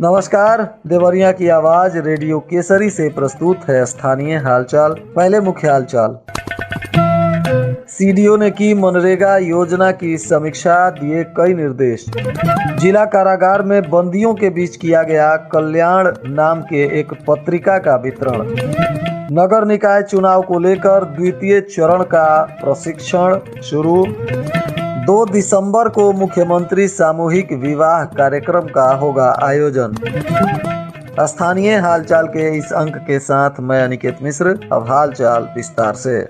नमस्कार। देवरिया की आवाज रेडियो केसरी से प्रस्तुत है स्थानीय हालचाल। पहले मुख्य हालचाल। सीडीओ ने की मनरेगा योजना की समीक्षा, दिए कई निर्देश। जिला कारागार में बंदियों के बीच किया गया कल्याण नाम के एक पत्रिका का वितरण। नगर निकाय चुनाव को लेकर द्वितीय चरण का प्रशिक्षण शुरू। 2 दिसंबर को मुख्यमंत्री सामूहिक विवाह कार्यक्रम का होगा आयोजन। स्थानीय हालचाल के इस अंक के साथ मैं अनिकेत मिश्र। अब हालचाल विस्तार से।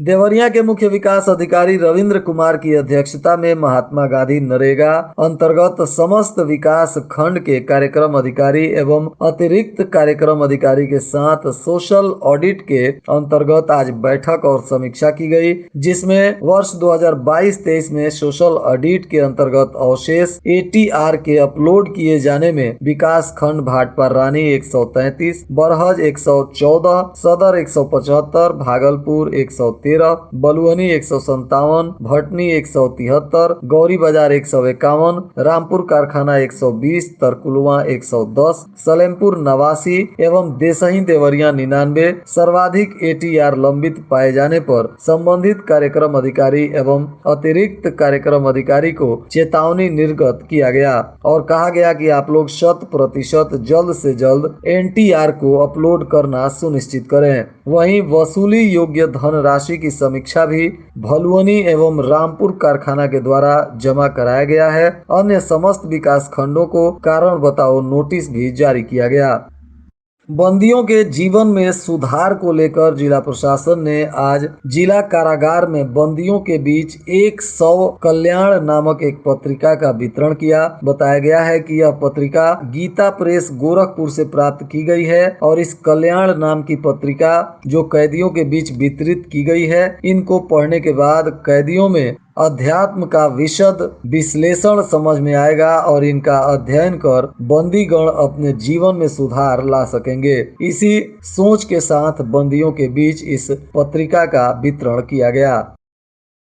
देवरिया के मुख्य विकास अधिकारी रविंद्र कुमार की अध्यक्षता में महात्मा गांधी नरेगा अंतर्गत समस्त विकास खंड के कार्यक्रम अधिकारी एवं अतिरिक्त कार्यक्रम अधिकारी के साथ सोशल ऑडिट के अंतर्गत आज बैठक और समीक्षा की गई, जिसमें वर्ष 2022-23 में सोशल ऑडिट के अंतर्गत अवशेष ATR के अपलोड किए जाने में विकास खंड भाटपा रानी 133, बरहज 114, सदर 175, भागलपुर 113, बलुअनी 157, भटनी 173, गौरी बाजार 151, रामपुर कारखाना 120, तरकुलवा 110, सलेमपुर 89 एवं देसही देवरिया 99 सर्वाधिक ATR लंबित पाए जाने पर संबंधित कार्यक्रम अधिकारी एवं अतिरिक्त कार्यक्रम अधिकारी को चेतावनी निर्गत किया गया और कहा गया कि आप लोग 100% जल्द से जल्द NTR को अपलोड करना सुनिश्चित करें। वहीं वसूली योग्य धनराशि की समीक्षा भी भलुअनी एवं रामपुर कारखाना के द्वारा जमा कराया गया है। अन्य समस्त विकास खंडों को कारण बताओ नोटिस भी जारी किया गया। बंदियों के जीवन में सुधार को लेकर जिला प्रशासन ने आज जिला कारागार में बंदियों के बीच 100 कल्याण नामक एक पत्रिका का वितरण किया। बताया गया है कि यह पत्रिका गीता प्रेस गोरखपुर से प्राप्त की गई है और इस कल्याण नाम की पत्रिका जो कैदियों के बीच वितरित की गई है, इनको पढ़ने के बाद कैदियों में अध्यात्म का विशद विश्लेषण समझ में आएगा और इनका अध्ययन कर बंदीगण अपने जीवन में सुधार ला सकेंगे। इसी सोच के साथ बंदियों के बीच इस पत्रिका का वितरण किया गया।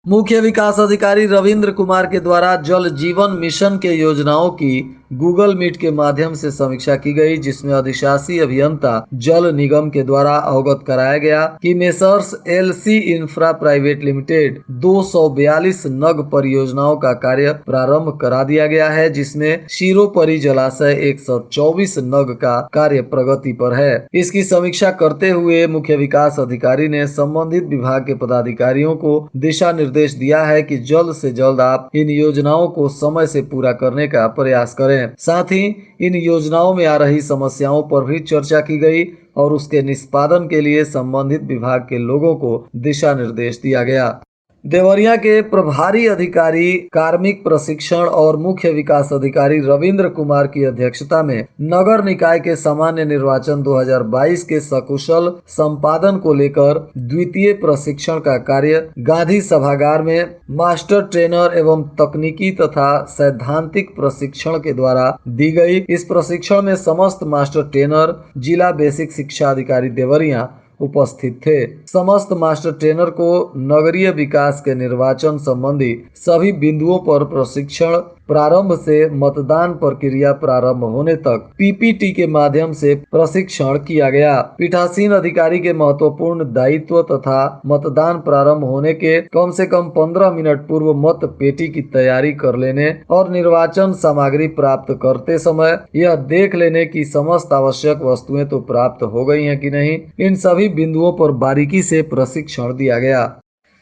मुख्य विकास अधिकारी रविंद्र कुमार के द्वारा जल जीवन मिशन के योजनाओं की गूगल मीट के माध्यम से समीक्षा की गई, जिसमें अधिशासी अभियंता जल निगम के द्वारा अवगत कराया गया कि messrs LC infra private limited 242 नग परियोजनाओं का कार्य प्रारंभ करा दिया गया है, जिसमें शिरोपरी जलाशय 124 नग का कार्य प्रगति पर है। इसकी समीक्षा करते हुए मुख्य विकास अधिकारी ने संबंधित विभाग के पदाधिकारियों को दिशा निर्देश दिया है कि जल्द से जल्द आप इन योजनाओं को समय से पूरा करने का प्रयास करें। साथ ही इन योजनाओं में आ रही समस्याओं पर भी चर्चा की गई और उसके निष्पादन के लिए संबंधित विभाग के लोगों को दिशा निर्देश दिया गया। देवरिया के प्रभारी अधिकारी कार्मिक प्रशिक्षण और मुख्य विकास अधिकारी रविंद्र कुमार की अध्यक्षता में नगर निकाय के सामान्य निर्वाचन 2022 के सकुशल संपादन को लेकर द्वितीय प्रशिक्षण का कार्य गांधी सभागार में मास्टर ट्रेनर एवं तकनीकी तथा सैद्धांतिक प्रशिक्षण के द्वारा दी गई। इस प्रशिक्षण में समस्त मास्टर ट्रेनर जिला बेसिक शिक्षा अधिकारी देवरिया उपस्थित थे। समस्त मास्टर ट्रेनर को नगरीय विकास के निर्वाचन संबंधी सभी बिंदुओं पर प्रशिक्षण प्रारंभ से मतदान प्रक्रिया प्रारंभ होने तक PPT के माध्यम से प्रशिक्षण किया गया। पीठासीन अधिकारी के महत्वपूर्ण दायित्व तथा मतदान प्रारंभ होने के कम से कम 15 मिनट पूर्व मत पेटी की तैयारी कर लेने और निर्वाचन सामग्री प्राप्त करते समय यह देख लेने की समस्त आवश्यक वस्तुएं तो प्राप्त हो गई हैं कि नहीं, इन सभी बिंदुओं पर बारीकी से प्रशिक्षण दिया गया।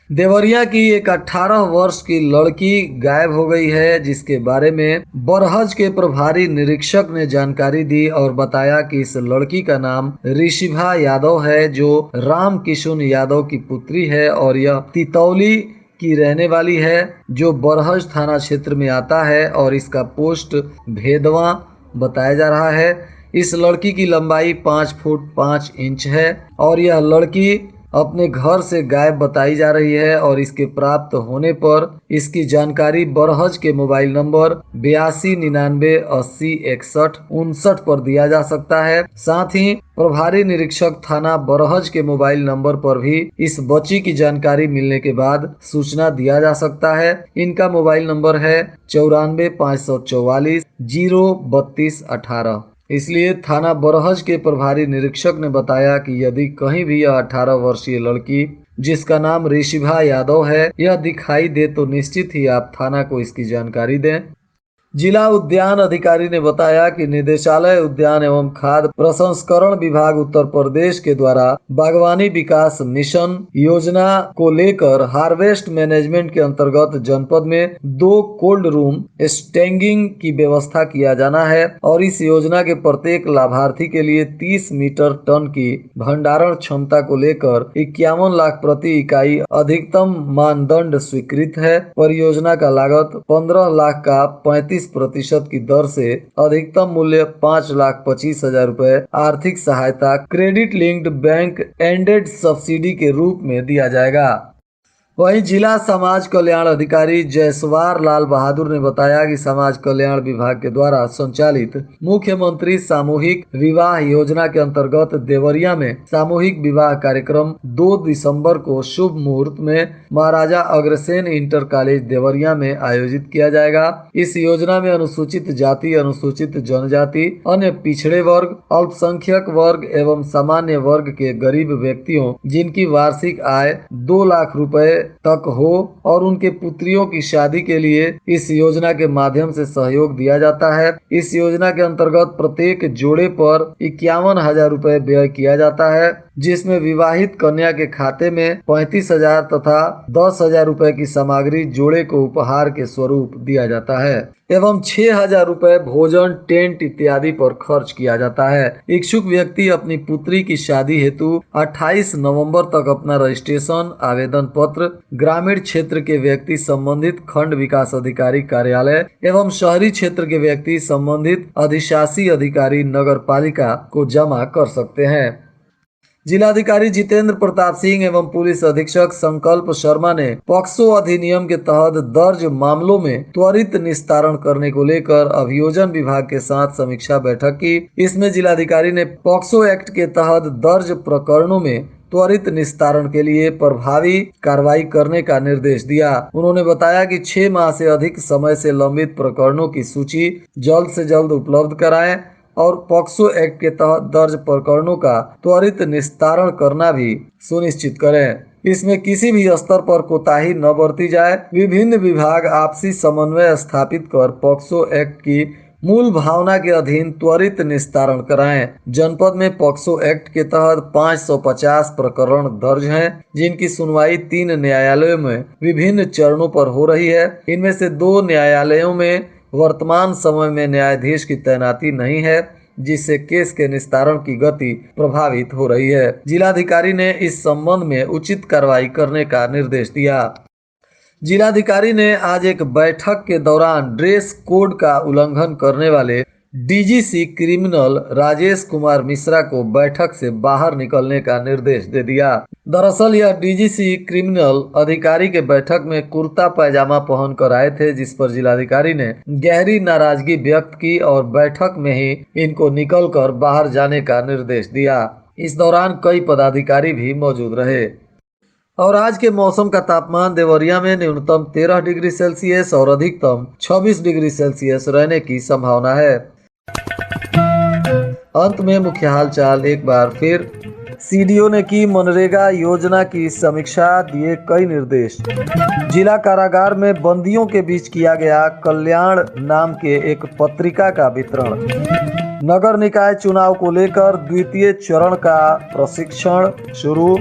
देवरिया की एक 18 वर्ष की लड़की गायब हो गई है, जिसके बारे में बरहज के प्रभारी निरीक्षक ने जानकारी दी और बताया कि इस लड़की का नाम ऋषिभा यादव है, जो राम किशुन यादव की पुत्री है और यह तितौली की रहने वाली है, जो बरहज थाना क्षेत्र में आता है और इसका पोस्ट भेदवा बताया जा रहा है। इस लड़की की लंबाई 5 फुट 5 इंच है और यह लड़की अपने घर से गायब बताई जा रही है और इसके प्राप्त होने पर इसकी जानकारी बरहज के मोबाइल नंबर 8299806159 पर दिया जा सकता है। साथ ही प्रभारी निरीक्षक थाना बरहज के मोबाइल नंबर पर भी इस बच्ची की जानकारी मिलने के बाद सूचना दिया जा सकता है। इनका मोबाइल नंबर है 94 544 032 18। इसलिए थाना बरहज के प्रभारी निरीक्षक ने बताया कि यदि कहीं भी यह 18 वर्षीय लड़की जिसका नाम ऋषिभा यादव है यह दिखाई दे तो निश्चित ही आप थाना को इसकी जानकारी दें। जिला उद्यान अधिकारी ने बताया कि निदेशालय उद्यान एवं खाद्य प्रसंस्करण विभाग उत्तर प्रदेश के द्वारा बागवानी विकास मिशन योजना को लेकर हार्वेस्ट मैनेजमेंट के अंतर्गत जनपद में 2 कोल्ड रूम स्टैंगिंग की व्यवस्था किया जाना है और इस योजना के प्रत्येक लाभार्थी के लिए 30 मीटर टन की भंडारण क्षमता को लेकर 51 लाख प्रति इकाई अधिकतम मानदंड स्वीकृत है। परियोजना का लागत 15 लाख का 35% की दर से अधिकतम मूल्य 5,25,000 रुपए आर्थिक सहायता credit linked bank ended subsidy के रूप में दिया जाएगा। वहीं जिला समाज कल्याण अधिकारी जयसवार लाल बहादुर ने बताया कि समाज कल्याण विभाग के द्वारा संचालित मुख्यमंत्री सामूहिक विवाह योजना के अंतर्गत देवरिया में सामूहिक विवाह कार्यक्रम 2 दिसंबर को शुभ मुहूर्त में महाराजा अग्रसेन इंटर कॉलेज देवरिया में आयोजित किया जाएगा। इस योजना में अनुसूचित जाति, अनुसूचित जनजाति, अन्य पिछड़े वर्ग, अल्पसंख्यक वर्ग एवं सामान्य वर्ग के गरीब व्यक्तियों जिनकी वार्षिक आय 2 लाख रुपए तक हो और उनके पुत्रियों की शादी के लिए इस योजना के माध्यम से सहयोग दिया जाता है। इस योजना के अंतर्गत प्रत्येक जोड़े पर 51,000 रुपए व्यय किया जाता है, जिसमें विवाहित कन्या के खाते में 35,000 तथा 10,000 रुपए की सामग्री जोड़े को उपहार के स्वरूप दिया जाता है एवं 6,000 रुपए भोजन, टेंट इत्यादि पर खर्च किया जाता है। इच्छुक व्यक्ति अपनी पुत्री की शादी हेतु 28 नवंबर तक अपना रजिस्ट्रेशन आवेदन पत्र ग्रामीण क्षेत्र के व्यक्ति संबंधित खंड विकास अधिकारी कार्यालय एवं शहरी क्षेत्र के व्यक्ति संबंधित अधिशासी अधिकारी नगर पालिका को जमा कर सकते हैं। जिलाधिकारी जितेंद्र प्रताप सिंह एवं पुलिस अधीक्षक संकल्प शर्मा ने पॉक्सो अधिनियम के तहत दर्ज मामलों में त्वरित निस्तारण करने को लेकर अभियोजन विभाग के साथ समीक्षा बैठक की। इसमें जिलाधिकारी ने पॉक्सो एक्ट के तहत दर्ज प्रकरणों में त्वरित निस्तारण के लिए प्रभावी कार्रवाई करने का निर्देश दिया। उन्होंने बताया कि 6 माह से अधिक समय से लंबित प्रकरणों की सूची जल्द से जल्द उपलब्ध कराएं और पॉक्सो एक्ट के तहत दर्ज प्रकरणों का त्वरित निस्तारण करना भी सुनिश्चित करें। इसमें किसी भी स्तर पर कोताही न बरती जाए। विभिन्न विभाग आपसी समन्वय स्थापित कर पॉक्सो एक्ट की मूल भावना के अधीन त्वरित निस्तारण कराएं। जनपद में पॉक्सो एक्ट के तहत 550 प्रकरण दर्ज हैं, जिनकी सुनवाई 3 न्यायालयों में विभिन्न चरणों पर हो रही है। इनमें से 2 न्यायालयों में वर्तमान समय में न्यायाधीश की तैनाती नहीं है, जिससे केस के निस्तारण की गति प्रभावित हो रही है। जिलाधिकारी ने इस संबंध में उचित कार्रवाई करने का निर्देश दिया। जिलाधिकारी ने आज एक बैठक के दौरान ड्रेस कोड का उल्लंघन करने वाले डीजीसी क्रिमिनल राजेश कुमार मिश्रा को बैठक से बाहर निकलने का निर्देश दे दिया। दरअसल यह डीजीसी क्रिमिनल अधिकारी के बैठक में कुर्ता पैजामा पहनकर आए थे, जिस पर जिलाधिकारी ने गहरी नाराजगी व्यक्त की और बैठक में ही इनको निकलकर बाहर जाने का निर्देश दिया। इस दौरान कई पदाधिकारी भी मौजूद रहे। और आज के मौसम का तापमान देवरिया में न्यूनतम 13 डिग्री सेल्सियस और अधिकतम 26 डिग्री सेल्सियस रहने की संभावना है। अंत में मुख्य हालचाल एक बार फिर। सीडीओ ने की मनरेगा योजना की समीक्षा, दिए कई निर्देश। जिला कारागार में बंदियों के बीच किया गया कल्याण नाम के एक पत्रिका का वितरण। नगर निकाय चुनाव को लेकर द्वितीय चरण का प्रशिक्षण शुरू।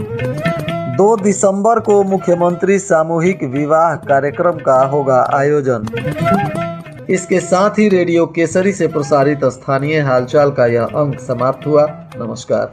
2 दिसंबर को मुख्यमंत्री सामूहिक विवाह कार्यक्रम का होगा आयोजन। इसके साथ ही रेडियो केसरी से प्रसारित स्थानीय हालचाल का यह अंक समाप्त हुआ। नमस्कार।